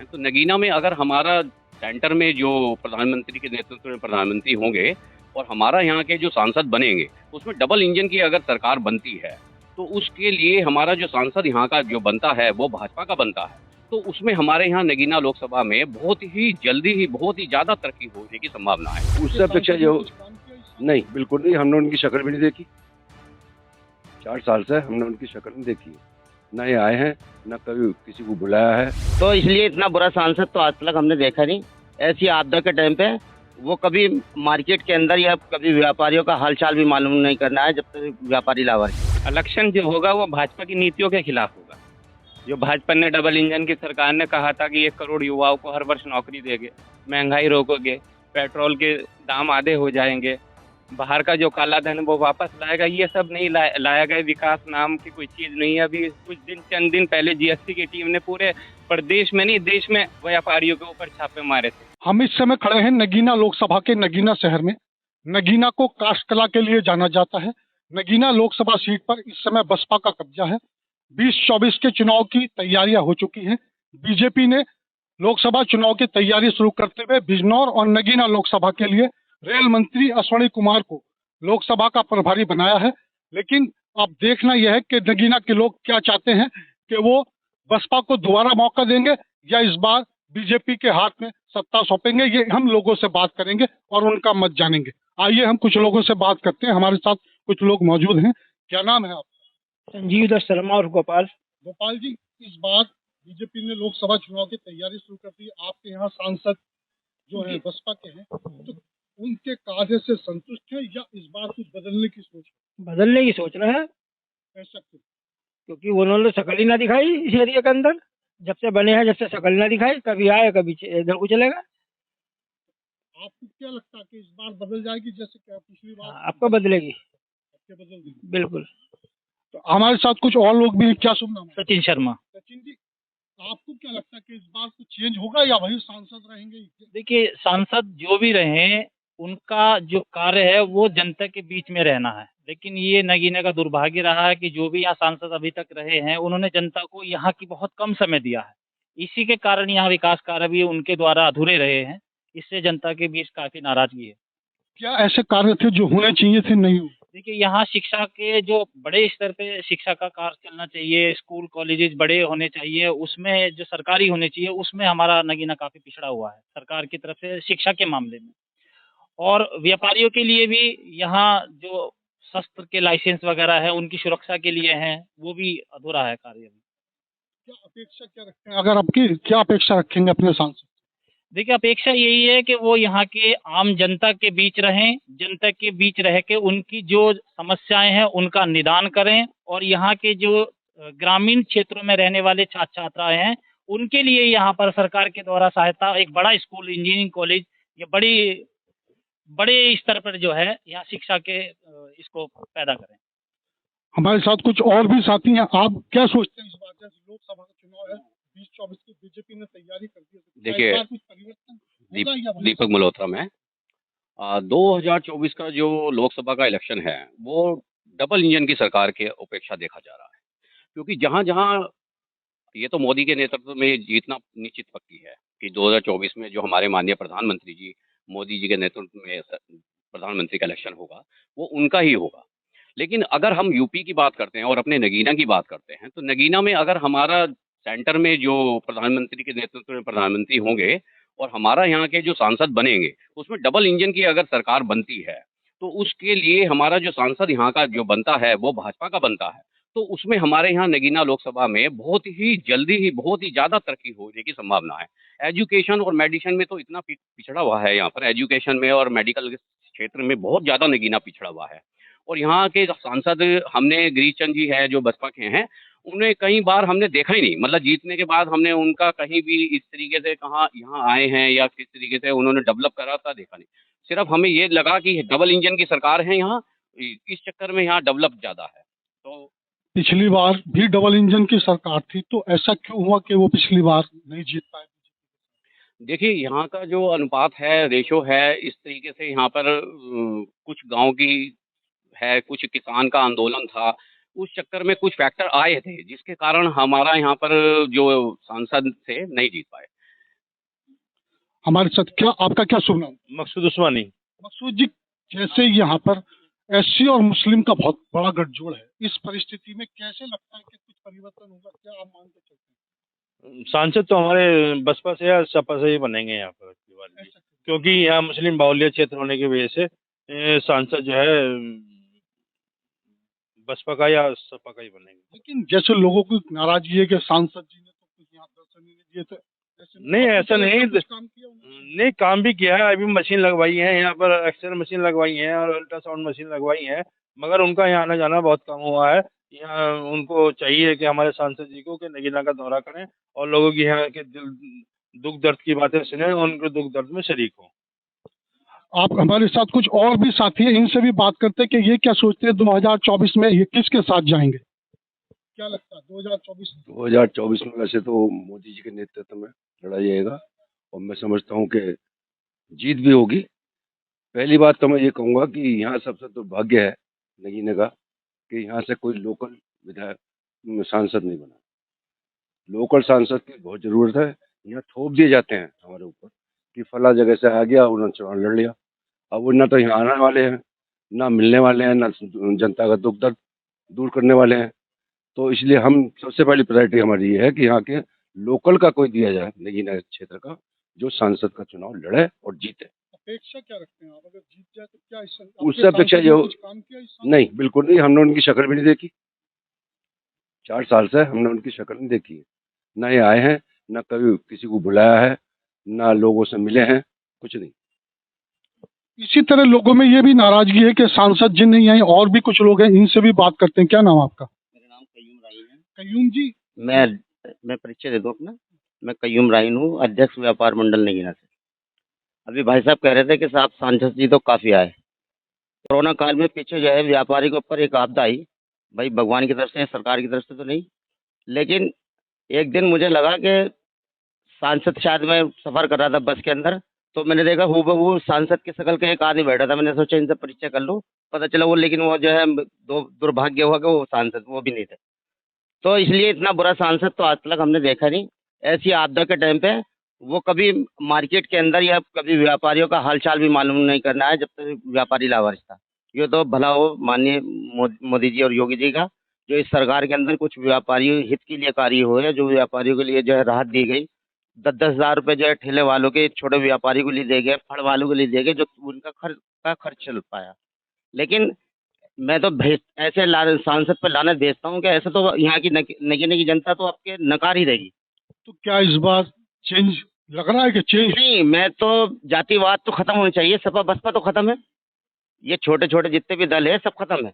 हैं, तो नगीना में अगर हमारा सेंटर में जो प्रधानमंत्री के नेतृत्व में प्रधानमंत्री होंगे और हमारा यहाँ के जो सांसद बनेंगे, उसमें डबल इंजन की अगर सरकार बनती है, तो उसके लिए हमारा जो सांसद यहाँ का जो बनता है, वो भाजपा का बनता है। तो उसमें हमारे यहाँ नगीना लोकसभा में बहुत ही जल्दी ही बहुत ही ज़्यादा तरक्की होने की संभावना है। उससे अपेक्षा जो नहीं, बिल्कुल नहीं, हमने उनकी शक्ल भी नहीं देखी। 4 साल से हमने उनकी शक्ल नहीं देखी, न ये आए हैं, न कभी किसी को बुलाया है। तो इसलिए इतना बुरा सांसद तो आज तक हमने देखा नहीं। ऐसी आपदा के टाइम पे वो कभी मार्केट के अंदर या कभी व्यापारियों का हालचाल भी मालूम नहीं करना है जब तक व्यापारी लावर। इलेक्शन जो होगा वो भाजपा की नीतियों के खिलाफ होगा। जो भाजपा ने डबल इंजन की सरकार ने कहा था कि 1 करोड़ युवाओं को हर वर्ष नौकरी देंगे, महंगाई रोकोगे, पेट्रोल के दाम आधे हो जाएंगे, बाहर का जो काला धन वो वापस लाएगा, ये सब नहीं लाया गया। विकास नाम की कोई चीज़ नहीं है। अभी कुछ चंद दिन पहले जीएसटी की टीम ने पूरे प्रदेश में नहीं देश में व्यापारियों के ऊपर छापे मारे थे। हम इस समय खड़े हैं नगीना लोकसभा के नगीना शहर में। नगीना को काष्ठ कला के लिए जाना जाता है। नगीना लोकसभा सीट पर इस समय बसपा का कब्जा है। 2024 के चुनाव की तैयारियां हो चुकी हैं। बीजेपी ने लोकसभा चुनाव की तैयारी शुरू करते हुए बिजनौर और नगीना लोकसभा के लिए रेल मंत्री अश्विनी कुमार को लोकसभा का प्रभारी बनाया है। लेकिन अब देखना यह है कि नगीना के लोग क्या चाहते हैं, कि वो बसपा को दोबारा मौका देंगे या इस बार बीजेपी के हाथ में सत्ता सौंपेंगे। ये हम लोगों से बात करेंगे और उनका मत जानेंगे। आइए हम कुछ लोगों से बात करते हैं। हमारे साथ कुछ लोग मौजूद हैं। क्या नाम है आपका? संजीव दत्त शर्मा और गोपाल। गोपाल जी, इस बार बीजेपी ने लोकसभा चुनाव की तैयारी शुरू कर दी। आपके यहाँ सांसद जो है बसपा के हैं, तो उनके कार्य से संतुष्ट है या इस बार कुछ बदलने की सोच? बदलने की सोच रहे हैं। ऐसा क्यों? क्योंकि उन्होंने शकल ही ना दिखाई इस एरिया के अंदर। जब से बने हैं, जब से शकल ना दिखाई, कभी आए कभी इधर को चलेगा। आपको क्या लगता है कि इस बार बदल जाएगी जैसे क्या पिछली बार? आपको बदलेगी, आपके बदल देगी? बिल्कुल। तो हमारे साथ कुछ और लोग भी हैं। क्या शुभ नाम है? सचिन शर्मा। सचिन जी, आपको क्या लगता है कि इस बार कुछ चेंज होगा या वही सांसद रहेंगे? देखिए, सांसद जो भी रहे उनका जो कार्य है वो जनता के बीच में रहना है। लेकिन ये नगीना का दुर्भाग्य रहा है कि जो भी यहाँ सांसद अभी तक रहे हैं उन्होंने जनता को यहाँ की बहुत कम समय दिया है। इसी के कारण यहाँ विकास कार्य भी उनके द्वारा अधूरे रहे हैं। इससे जनता के बीच काफी नाराजगी है। क्या ऐसे कार्य थे जो होने चाहिए थे, नहीं हुए? देखिए, यहाँ शिक्षा के जो बड़े स्तर पे शिक्षा का कार्य चलना चाहिए, स्कूल कॉलेजेस बड़े होने चाहिए, उसमें जो सरकारी होने चाहिए उसमें हमारा नगीना काफी पिछड़ा हुआ है सरकार की तरफ से शिक्षा के मामले में। और व्यापारियों के लिए भी यहाँ जो शस्त्र के लाइसेंस वगैरह है उनकी सुरक्षा के लिए हैं, वो भी अधूरा है कार्य भी। क्या अपेक्षा क्या रखते हैं, अगर आपकी क्या अपेक्षा रखेंगे अपने सांसद? देखिए, अपेक्षा यही है कि वो यहाँ के आम जनता के बीच रहें, जनता के बीच रह के उनकी जो समस्याएं हैं उनका निदान करें और यहाँ के जो ग्रामीण क्षेत्रों में रहने वाले छात्र छात्राएं हैं उनके लिए यहाँ पर सरकार के द्वारा सहायता, एक बड़ा स्कूल, इंजीनियरिंग कॉलेज या बड़े स्तर पर जो है यहाँ शिक्षा के इसको पैदा करें। हमारे साथ कुछ और भी साथी हैं। आप क्या सोचते हैं इस बार जैसे लोकसभा का चुनाव है 2024 की बीजेपी ने तैयारी कर दी है, देखिए, कुछ परिवर्तन होगा या दीपक मल्होत्रा में 2024 का जो लोकसभा का इलेक्शन है वो डबल इंजन की सरकार के अपेक्षा देखा जा रहा है। क्योंकि जहाँ जहाँ ये तो मोदी के नेतृत्व में जीतना निश्चित पक्की है कि 2024 में जो हमारे माननीय प्रधानमंत्री जी मोदी जी के नेतृत्व में प्रधानमंत्री का इलेक्शन होगा वो उनका ही होगा। लेकिन अगर हम यूपी की बात करते हैं और अपने नगीना की बात करते हैं, तो नगीना में अगर हमारा सेंटर में जो प्रधानमंत्री के नेतृत्व में प्रधानमंत्री होंगे और हमारा यहाँ के जो सांसद बनेंगे, उसमें डबल इंजन की अगर सरकार बनती है, तो उसके लिए हमारा जो सांसद यहाँ का जो बनता है वो भाजपा का बनता है। तो उसमें हमारे यहाँ नगीना लोकसभा में बहुत ही जल्दी ही बहुत ही ज़्यादा तरक्की होने की संभावना है। एजुकेशन और मेडिसिन में तो इतना पिछड़ा हुआ है, यहाँ पर एजुकेशन में और मेडिकल के क्षेत्र में बहुत ज़्यादा नगीना पिछड़ा हुआ है। और यहाँ के सांसद हमने गिरीश चंद जी है जो बसपा के हैं, उन्हें कई बार हमने देखा ही नहीं। मतलब जीतने के बाद हमने उनका कहीं भी इस तरीके से कहाँ यहाँ आए हैं या किस तरीके से उन्होंने डेवलप करा था देखा नहीं। सिर्फ हमें ये लगा कि डबल इंजन की सरकार है यहाँ, इस चक्कर में यहाँ डेवलप ज़्यादा है। तो पिछली बार भी डबल इंजन की सरकार थी, तो ऐसा क्यों हुआ कि वो पिछली बार नहीं जीत पाए? देखिए, यहाँ का जो अनुपात है, रेशो है, इस तरीके से यहाँ पर कुछ गांव की है, कुछ किसान का आंदोलन था, उस चक्कर में कुछ फैक्टर आए थे जिसके कारण हमारा यहाँ पर जो सांसद थे नहीं जीत पाए। हमारे साथ। क्या आपका क्या शुभ नाम? मकसूद उस्मानी। मकसूद जी, जैसे यहाँ पर एससी और मुस्लिम का बहुत बड़ा गठजोड़ है, इस परिस्थिति में कैसे लगता है कि कुछ परिवर्तन होगा? क्या आप मान के चलते हैं? सांसद तो हमारे बसपा से या सपा से ही बनेंगे यहाँ पर की बार भी। क्योंकि यहाँ मुस्लिम बाहुल्य क्षेत्र होने की वजह से सांसद जो है बसपा का या सपा का ही बनेंगे। लेकिन जैसे लोगों की नाराजगी है कि सांसद जी ने तो कुछ यहाँ दर्शन ही नहीं दिए थे, नहीं, ऐसा नहीं। कुछ काम किया उन्होंने? नहीं, काम भी किया है। अभी मशीन लगवाई है यहाँ पर, एक्सरे मशीन लगवाई है और अल्ट्रासाउंड मशीन लगवाई है, मगर उनका यहाँ आना जाना बहुत कम हुआ है। यहाँ उनको चाहिए कि हमारे सांसद जी को कि नगीना का दौरा करें और लोगों की यहाँ के दुख दर्द की बातें सुने और उनके दुख दर्द में शरीक हों। आप हमारे साथ कुछ और भी साथी हैं, इनसे भी बात करते हैं कि ये क्या सोचते हैं 2024 में ये किसके साथ जाएंगे? क्या लगता है 2024 में वैसे तो मोदी जी के नेतृत्व में लड़ा जाएगा और मैं समझता हूँ कि जीत भी होगी। पहली बात तो मैं ये कहूँगा कि यहाँ सबसे दुर्भाग्य है नगीने का कि यहाँ से कोई लोकल विधायक सांसद नहीं बना। लोकल सांसद की बहुत ज़रूरत है। यहाँ थोप दिए जाते हैं हमारे ऊपर कि फला जगह से आ गया, उन्होंने चुनाव लड़ लिया। अब वो ना तो यहाँ आने वाले हैं, ना मिलने वाले हैं, ना जनता का दुख दर्द दूर करने वाले हैं। तो इसलिए हम सबसे पहली प्रायोरिटी हमारी ये है कि यहाँ के लोकल का कोई दिया जाए नगीना क्षेत्र का, जो सांसद का चुनाव लड़े और जीते। अपेक्षा क्या रखते हैं आप? अगर जीत जाए तो क्या उससे अपेक्षा ये हो, कुछ काम किया इस साल? नहीं, बिल्कुल नहीं। हमने उनकी शक्ल भी नहीं देखी। 4 साल से हमने उनकी शक्ल नहीं देखी है। ना ये आए हैं, ना कभी किसी को बुलाया है, ना लोगों से मिले हैं, कुछ नहीं। इसी तरह लोगों में ये भी नाराजगी है कि सांसद जी नहीं आए, और भी कुछ लोग हैं, इनसे भी बात करते हैं। क्या नाम आपका? मेरा नाम कयूम राहीन है। कयूम जी, मैं परिचय दे दूं अपना। मैं कयूम राहीन हूँ, अध्यक्ष व्यापार मंडल नगीना से। अभी भाई साहब कह रहे थे कि साहब सांसद जी तो काफ़ी आए। कोरोना काल में पीछे जो है व्यापारी के ऊपर एक आपदा आई, भाई भगवान की तरफ से, सरकार की तरफ से तो नहीं, लेकिन एक दिन मुझे लगा कि सांसद, शायद मैं सफ़र कर रहा था बस के अंदर, तो मैंने देखा हूबहू सांसद की शक्ल का एक आदमी बैठा था। मैंने सोचा इनसे परिचय कर लूँ, पता चला वो, लेकिन वो जो है दुर्भाग्य हुआ कि वो सांसद वो भी नहीं थे। तो इसलिए इतना बुरा सांसद तो आज तक हमने देखा नहीं। ऐसी आपदा के टाइम पे वो कभी मार्केट के अंदर या कभी व्यापारियों का हालचाल भी मालूम नहीं करना है जब तक व्यापारी लावारिस था। ये तो भला हो माननीय मोदी जी और योगी जी का, जो इस सरकार के अंदर कुछ व्यापारी हित के लिए कार्य हो है, जो व्यापारियों के लिए जो है राहत दी गई। 10-10 हज़ार रुपये जो है ठेले वालों के, छोटे व्यापारी को लिए दे गए, फल वालों को लिए दे गए, जो उनका खर्च चल पाया। लेकिन मैं तो ऐसे सांसद पर लानत भेजता हूँ कि ऐसे तो यहाँ की नगीने की जनता तो आपके नकार ही देगी। तो क्या इस बार चेंज लग रहा है कि चेंज? नहीं, मैं तो जातिवाद तो खत्म होना चाहिए। सपा बसपा तो खत्म है, ये छोटे छोटे जितने भी दल है सब खत्म है।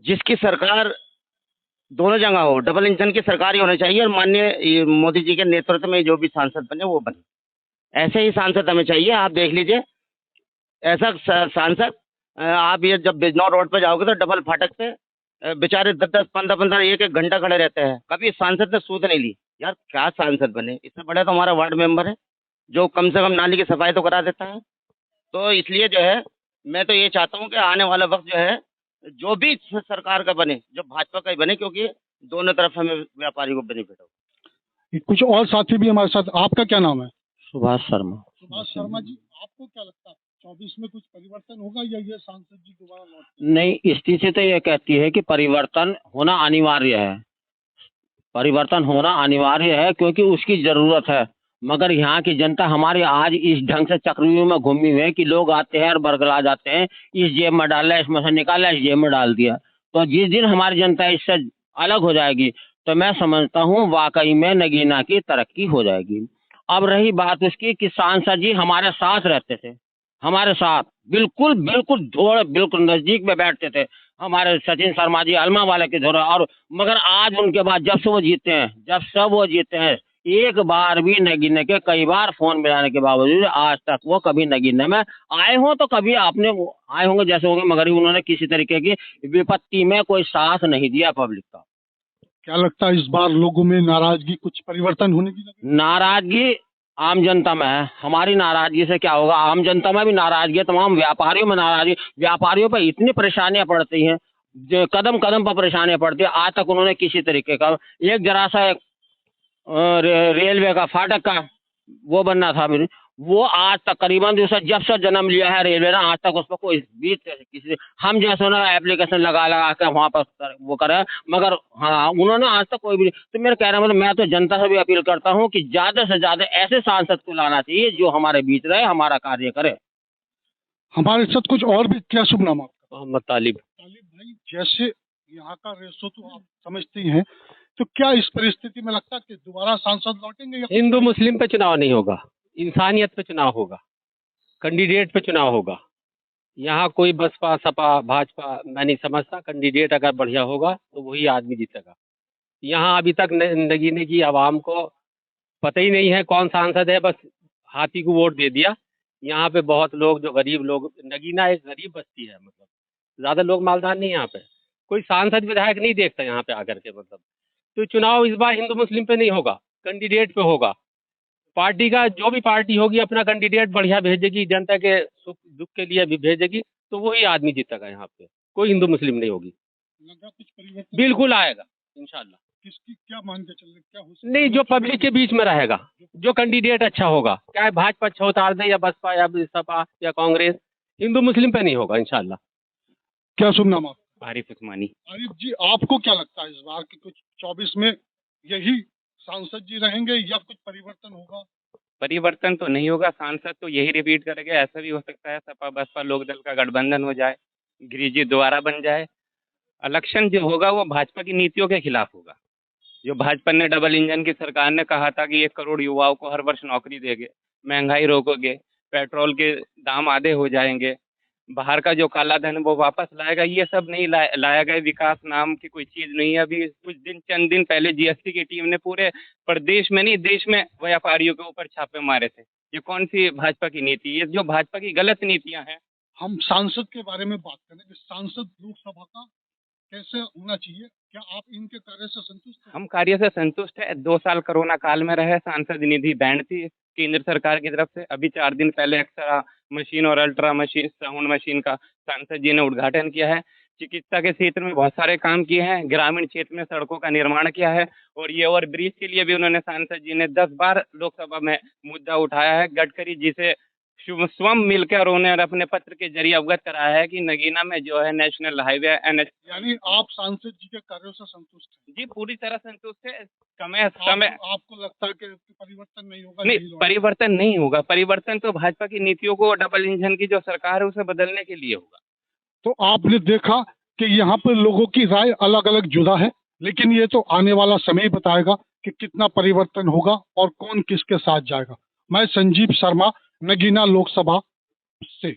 जिसकी सरकार दोनों जगह हो, डबल इंजन की सरकार ही होनी चाहिए और माननीय मोदी जी के नेतृत्व में जो भी सांसद बने वो बने। ऐसे ही सांसद हमें चाहिए। आप देख लीजिए, ऐसा सांसद, आप ये जब बिजनौर रोड पे जाओगे तो डबल फाटक पे बेचारे 10-10, 15-15, 1-1 घंटा खड़े रहते हैं। कभी सांसद ने सूद नहीं ली। यार क्या सांसद बने? इससे बड़ा तो हमारा वार्ड मेंबर है, जो कम से कम नाली की सफाई तो करा देता है। तो इसलिए जो है मैं तो ये चाहता हूँ कि आने वाला वक्त जो है जो भी सरकार का बने, जो भाजपा का ही बने, क्योंकि दोनों तरफ हमें व्यापारी को बेनिफिट हो। कुछ और साथी भी हमारे साथ। आपका क्या नाम है? सुभाष शर्मा। सुभाष शर्मा जी, आपको क्या लगता है 24 में कुछ परिवर्तन होगा या ये सांसद जी दोबारा लौट? नहीं, स्थिति तो ये कहती है कि परिवर्तन होना अनिवार्य है। परिवर्तन होना अनिवार्य है क्योंकि उसकी ज़रूरत है। मगर यहाँ की जनता हमारी आज इस ढंग से चक्रव्यूह में घूमी हुई है कि लोग आते हैं और बरगला जाते हैं, इस जेब में डाला, इसमें से निकाला, इस जेब में डाल दिया। तो जिस दिन हमारी जनता इससे अलग हो जाएगी तो मैं समझता हूँ वाकई में नगीना की तरक्की हो जाएगी। अब रही बात उसकी कि सांसद जी हमारे साथ रहते थे, हमारे साथ बिल्कुल बिल्कुल थोड़े बिल्कुल नज़दीक में बैठते थे, हमारे सचिन शर्मा जी अलमा वाले के धोरे। और मगर आज उनके बाद जब से वो जीते हैं, एक बार भी नगीने के, कई बार फोन मिलाने के बावजूद आज तक वो कभी नगीने में आए हों तो कभी आपने आए होंगे जैसे होंगे, मगर ही उन्होंने किसी तरीके की विपत्ति में कोई साथ नहीं दिया पब्लिक का। क्या लगता है इस बार लोगों में नाराजगी, कुछ परिवर्तन होने की? नाराजगी आम जनता में है। हमारी नाराजगी से क्या होगा? आम जनता में भी नाराजगी है, तमाम व्यापारियों में नाराजगी। व्यापारियों पर इतनी परेशानियां पड़ती हैं, जो कदम कदम पर परेशानियां पड़ती है। आज तक उन्होंने किसी तरीके का एक जरा सा रेलवे का फाटक का वो बनना था मेरे, वो आज तक करीबन जो सर जब से जन्म लिया है रेलवे ने आज तक उस पर कोई बीच किसी हम जैसे ना एप्लीकेशन लगा लगा के वहाँ पर वो करे, मगर हाँ उन्होंने आज तक कोई भी। तो मेरा कहना मतलब मैं तो जनता से भी अपील करता हूँ कि ज्यादा से ज्यादा ऐसे सांसद को लाना चाहिए जो हमारे बीच रहे, हमारा कार्य करे। हमारे साथ कुछ और भी, क्या शुभ नाम आपका? मोहम्मद तालिब। तालिब भाई, जैसे यहाँ का रेशो तो आप समझते ही हैं, तो क्या इस परिस्थिति में लगता है कि दोबारा सांसद लौटेंगे या हिंदू मुस्लिम पे चुनाव नहीं होगा, इंसानियत पे चुनाव होगा, कैंडिडेट पे चुनाव होगा। यहाँ कोई बसपा सपा भाजपा मैं नहीं समझता, कैंडिडेट अगर बढ़िया होगा तो वही आदमी जीतेगा। यहाँ अभी तक नगीने की आवाम को पता ही नहीं है कौन सांसद है, बस हाथी को वोट दे दिया। यहाँ पे बहुत लोग जो गरीब लोग, नगीना एक गरीब बस्ती है, मतलब ज़्यादा लोग मालदार नहीं, यहाँ पे कोई सांसद विधायक नहीं देखता यहाँ पे आकर के, मतलब। तो चुनाव इस बार हिंदू मुस्लिम पे नहीं होगा, कैंडिडेट पे होगा। पार्टी का जो भी पार्टी होगी अपना कैंडिडेट बढ़िया भेजेगी, जनता के सुख दुख के लिए भी भेजेगी, तो वही आदमी जीतेगा। यहाँ पे कोई हिंदू मुस्लिम नहीं होगी। लगा कुछ परिवर्तन बिल्कुल आएगा इंशाल्लाह। किसकी क्या मान के चल रहे, क्या हो सकता नहीं, जो पब्लिक के बीच में रहेगा, जो कैंडिडेट अच्छा होगा, चाहे भाजपा अच्छा उतार दे या बसपा या सपा या कांग्रेस, हिंदू मुस्लिम पे नहीं होगा इंशाल्लाह। क्या शुभ नाम आपका? आरिफ उस्मानी। आरिफ जी, आपको क्या लगता है इस बार की कुछ 24 में यही सांसद जी रहेंगे या कुछ परिवर्तन होगा? परिवर्तन तो नहीं होगा, सांसद तो यही रिपीट करेंगे। ऐसा भी हो सकता है सपा बसपा लोकदल का गठबंधन हो जाए, गिरिजी दोबारा बन जाए। इलेक्शन जो होगा वो भाजपा की नीतियों के खिलाफ होगा। जो भाजपा ने डबल इंजन की सरकार ने कहा था कि 1 करोड़ युवाओं को हर वर्ष नौकरी देंगे, महंगाई रोकोगे, पेट्रोल के दाम आधे हो जाएंगे, बाहर का जो काला धन वो वापस लाएगा, ये सब नहीं लाया गया। विकास नाम की कोई चीज़ नहीं है। अभी कुछ चंद दिन पहले जीएसटी की टीम ने पूरे प्रदेश में नहीं देश में व्यापारियों के ऊपर छापे मारे थे। ये कौन सी भाजपा की नीति? ये जो भाजपा की गलत नीतियां हैं। हम सांसद के बारे में बात करें कि सांसद लोकसभा का कैसे होना चाहिए, क्या आप इनके कार्य से संतुष्ट हैं? हम कार्य से संतुष्ट है। 2 साल कोरोना काल में रहे, सांसद निधि बैंड थी केंद्र सरकार की तरफ से। अभी 4 दिन पहले एक्सरा मशीन और अल्ट्रा मशीन साउंड मशीन का सांसद जी ने उद्घाटन किया है। चिकित्सा के क्षेत्र में बहुत सारे काम किए हैं, ग्रामीण क्षेत्र में सड़कों का निर्माण किया है, और ये ओवर ब्रिज के लिए भी उन्होंने सांसद जी ने 10 बार लोकसभा में मुद्दा उठाया है। गडकरी जी से स्वयं मिलकर उन्होंने अपने पत्र के जरिए अवगत कराया है कि नगीना में जो है नेशनल हाईवे NH। यानी आप सांसद जी के कार्यों से संतुष्ट हैं? जी पूरी तरह संतुष्ट है। समय आपको लगता है कि परिवर्तन नहीं होगा? नहीं, परिवर्तन नहीं होगा। परिवर्तन तो भाजपा की नीतियों को, डबल इंजन की जो सरकार है उसे बदलने के लिए होगा। तो आपने देखा कि यहाँ पर लोगों की राय अलग अलग जुदा है, लेकिन ये तो आने वाला समय ही बताएगा कि कितना परिवर्तन होगा और कौन किसके साथ जाएगा। मैं संजीव शर्मा, नगीना लोकसभा से।